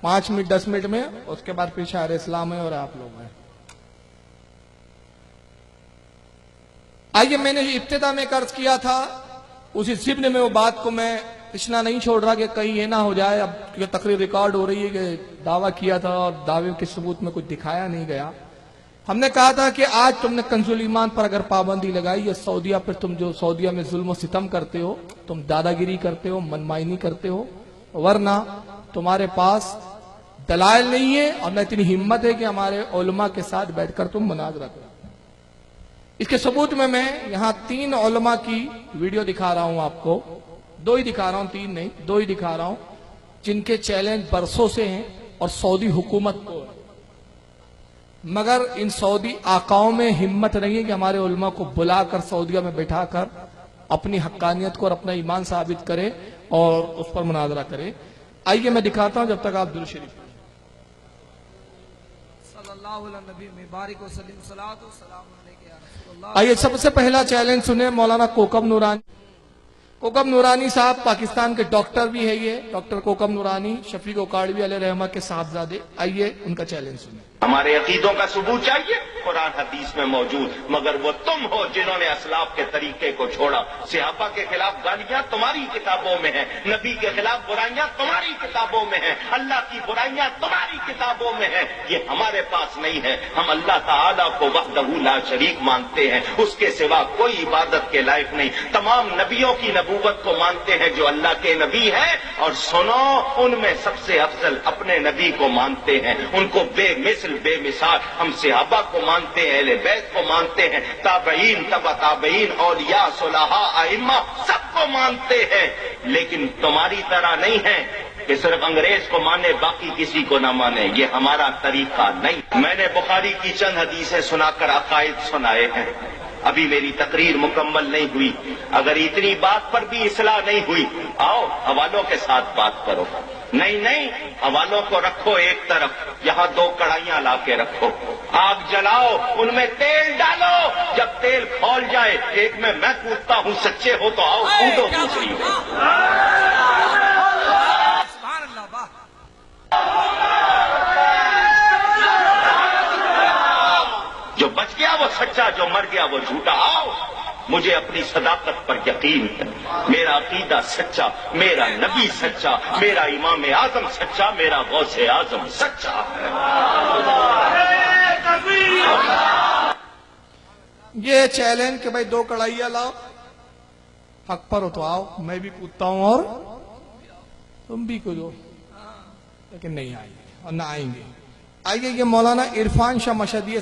5 minute 10 minute में, उसके बाद फिर शायर इस्लाम है और आप लोग हैं। आइए, मैंने इब्तिदा में कर्ज किया था, उसी ज़िम्न में वो बात को मैं इतना नहीं छोड़ रहा कि कहीं ये ना हो जाए। अब क्योंकि तकरीर रिकॉर्ड हो रही है कि दावा किया था और दावे के सबूत में कुछ दिखाया नहीं गया। हमने कहा था कि आज तुमने कंजुल ईमान पर अगर पाबंदी लगाई, या सऊदिया पर तुम जो सऊदिया में जुल्म और सितम करते हो, तुम दादागिरी करते हो, मनमाइनी करते हो, वरना तुम्हारे पास दलाइल नहीं है और न इतनी हिम्मत है कि हमारे उलमा के साथ बैठकर तुम मुनाजरा करो। इसके सबूत में मैं यहां 3 उलमा की वीडियो दिखा रहा हूं आपको। 2 ही दिखा रहा हूं, 3 नहीं, 2 ही दिखा रहा हूं, जिनके चैलेंज बरसों से हैं और सऊदी हुकूमत को, मगर इन सऊदी आकाओं में हिम्मत नहीं है कि हमारे उलमा को बुलाकर सऊदिया में बैठाकर अपनी हक्कानियत को और अपना ईमान साबित करे और उस पर मुनाजरा करे। आइए मैं दिखाता हूं, जब तक आप दुरूद शरीफ आइए। सबसे पहला चैलेंज सुने मौलाना कोकब नूरानी। कोकब नूरानी साहब पाकिस्तान के डॉक्टर भी है, ये डॉक्टर कोकब नूरानी शफीक उकाड़वी अलैहि रहमा के साहबजादे। आइए उनका चैलेंज सुने। हमारे अकीदों का सबूत चाहिए कुरान हदीस में मौजूद, मगर वो तुम हो जिन्होंने असलाफ के तरीके को छोड़ा। सहाबा के खिलाफ गालियां तुम्हारी किताबों में है, नबी के खिलाफ बुराइयां तुम्हारी किताबों में है, अल्लाह की बुराइयां तुम्हारी किताबों में है। ये हमारे पास नहीं है। हम अल्लाह ताला को वहदहू ला शरीक मानते हैं, उसके सिवा कोई इबादत के लायक नहीं। तमाम नबियों की नबूवत को मानते हैं जो अल्लाह के नबी हैं, और सुनो, उनमें सबसे अफजल अपने नबी को मानते हैं, उनको बेमिसल बेमिसाल। हम सहाबा को मानते हैं, अहले बैत को मानते हैं, ताबईन, तबा ताबईन, औलिया, सुलहा, आइम्मा, सबको मानते हैं। लेकिन तुम्हारी तरह नहीं है कि सिर्फ अंग्रेज को माने बाकी किसी को ना माने। ये हमारा तरीका नहीं। मैंने बुखारी की चंद हदीसें सुनाकर अकायद सुनाए हैं। अभी मेरी तकरीर मुकम्मल नहीं हुई। अगर इतनी बात पर भी इस्लाह नहीं हुई, आओ हवालों के साथ बात करो। नहीं, हवालों को रखो एक तरफ, यहाँ 2 कढ़ाइयां ला के रखो, आग जलाओ, उनमें तेल डालो। जब तेल खौल जाए, एक में मैं कूदता हूँ, सच्चे हो तो आओ कूदो दूसरी में। जो बच गया वो सच्चा, जो मर गया वो झूठा। आओ, मुझे अपनी सदाकत पर यकीन है। मेरा अकीदा सच्चा, मेरा नबी सच्चा, मेरा इमाम आजम सच्चा, मेरा गौसे आजम सच्चा है। ये चैलेंज कि भाई 2 कढ़ाइयां लाओ, हक पर हो तो आओ, मैं भी कूदता हूं और तुम भी कूदो, लेकिन नहीं आएंगे और ना आएंगे। आइए, ये मौलाना इरफान शाह मशहदी,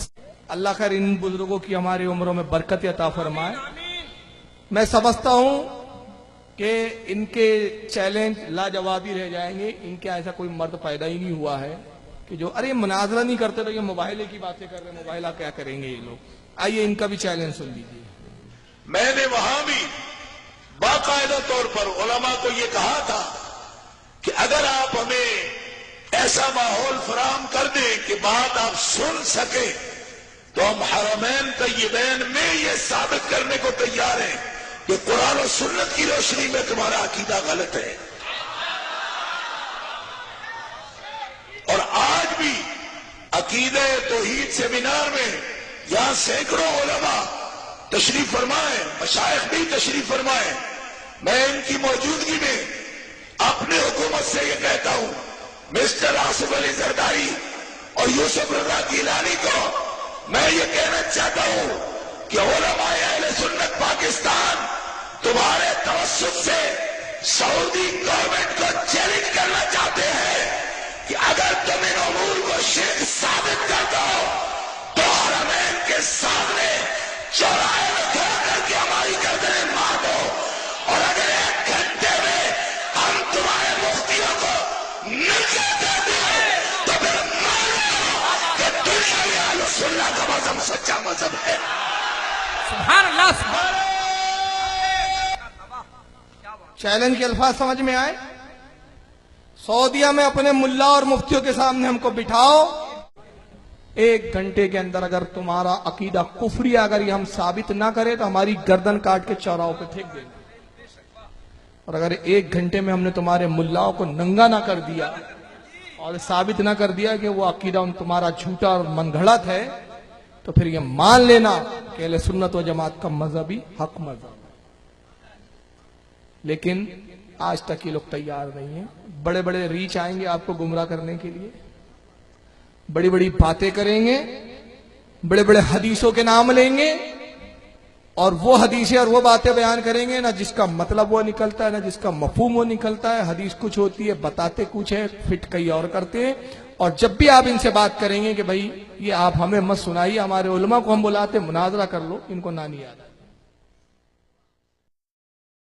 अल्लाह खैर इन बुजुर्गों की हमारी उम्रों में बरकत अता फरमाए। मैं समझता हूं कि इनके चैलेंज लाजवाबी रह जाएंगे। इनके ऐसा कोई मर्द पैदा ही नहीं हुआ है कि जो अरे मुनाजरा नहीं करते तो ये मोबाइल की बातें कर रहे हैं, मोबाइल क्या करेंगे ये लोग। आइए इनका भी चैलेंज सुन लीजिए। मैंने वहां भी बाकायदा तौर पर उलमा को ये कहा था कि अगर आप हमें ऐसा माहौल फराहम कर दें कि बात आप सुन सके, तो हम हरमैन तय्यबैन में ये साबित करने को तैयार हैं कि कुरान और सुन्नत की रोशनी में तुम्हारा अकीदा गलत है। और आज भी अकीदे तौहीद सेमिनार में यहां सैकड़ों उलमा तशरीफ फरमाए, मशाइख भी तशरीफ फरमाए। मैं इनकी मौजूदगी में अपने हुकूमत से ये कहता हूं, मिस्टर आसिफ अली जरदारी और यूसुफ रजा गिलानी को मैं ये कहना चाहता हूं कि उलमाए अहले सुन्नत पाकिस्तान तुम्हारे तवस्सुत से सऊदी गवर्नमेंट को चैलेंज करना चाहते हैं कि अगर तुम इन अमूर को शिर्क साबित कर दो तो हरमैन के सामने चौराहे में खड़ा करके हमारी गर्दनें मार दो। और अगर 1 घंटे में हम तुम्हारे मुफ्तियों को निकल देते तो फिर मानो कि दुनिया में अहले सुन्नत का मजहब सच्चा मजहब है। सुभान अल्लाह। चैलेंज के अल्फाज समझ में आए? सऊदिया में अपने मुल्ला और मुफ्तियों के सामने हमको बिठाओ, 1 घंटे के अंदर अगर तुम्हारा अकीदा कुफरी अगर ये हम साबित ना करें तो हमारी गर्दन काट के चौराहों पे फेंक देंगे। और अगर 1 घंटे में हमने तुम्हारे मुल्लाओं को नंगा ना कर दिया اور ثابت نہ کر دیا کہ وہ عقیدہ تمہارا جھوٹا اور من گھڑت ہے، تو پھر یہ مان لینا کہ اہل سنت و جماعت کا مذہبی حق مذہب ہے۔ لیکن آج تک یہ لوگ تیار نہیں ہیں۔ بڑے بڑے ریچ آئیں گے آپ کو گمراہ کرنے کے لیے، بڑی بڑی باتیں کریں گے، بڑے بڑے حدیثوں کے نام لیں گے، اور وہ حدیثیں اور وہ باتیں بیان کریں گے، نہ جس کا مطلب وہ نکلتا ہے نہ جس کا مفہوم وہ نکلتا ہے۔ حدیث کچھ ہوتی ہے، بتاتے کچھ ہے، فٹ کئی اور کرتے ہیں۔ اور جب بھی آپ ان سے بات کریں گے کہ بھائی یہ آپ ہمیں مت سنائیے، ہمارے علماء کو ہم بلاتے مناظرہ کر لو، ان کو نہ نہیں یاد ہے۔